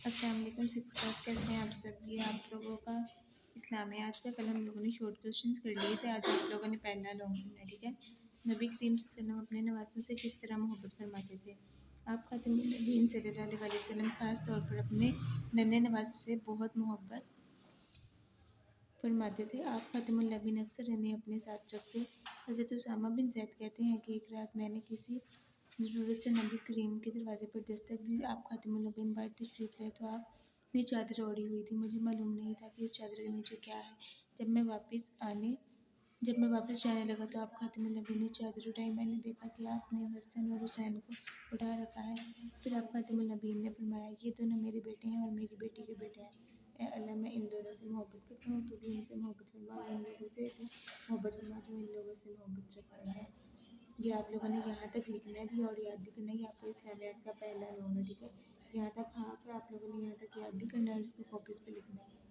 السلام علیکم six class, کیسے ہیں آپ سب؟ یہ آپ لوگوں کا اسلامیات کا کل ہم لوگوں نے شارٹ کوسچنس کر لیے تھے، آج آپ لوگوں نے پہلا لانگ کرنا، ٹھیک ہے۔ نبی کریم صلی اللہ علیہ وسلم اپنے نوازوں سے کس طرح محبت فرماتے تھے؟ آپ خاتم النبیین صلی اللہ علیہ وسلم خاص طور پر اپنے ننھے نوازوں سے بہت محبت فرماتے تھے۔ آپ خاتم النبیین اکثر انہیں اپنے ساتھ رکھتے۔ حضرت اسامہ بن زید کہتے ہیں کہ ایک رات میں نے کسی ضرورت سے نبی کریم کے دروازے پر دستک دی۔ آپ خاتم النبیین باہر تشریف لائے تو آپ نے چادر اوڑھی ہوئی تھی۔ مجھے معلوم نہیں تھا کہ اس چادر کے نیچے کیا ہے۔ جب میں واپس جانے لگا تو آپ خاتم النبیین نے چادر اٹھائی۔ میں نے دیکھا کہ آپ نے حسن اور حسین کو اٹھا رکھا ہے۔ پھر آپ خاتم النبیین نے فرمایا، یہ دونوں میرے بیٹے ہیں اور میری بیٹی کے بیٹے ہیں۔ اے اللہ، میں ان دونوں سے محبت کرتا ہوں، تو بھی ان سے محبت فرما اور ان لوگوں سے بھی محبت فرما جو ان لوگوں سے محبت رکھتے ہیں۔ یہ آپ لوگوں نے یہاں تک لکھنا بھی اور یاد بھی کرنا ہے۔ یہ آپ کا اسلامیات کا پہلا لانگ ہے، ٹھیک ہے۔ یہاں تک ہاف ہے، آپ لوگوں نے یہاں تک یاد بھی کرنا ہے اور اس کو کاپیز پہ لکھنا ہے۔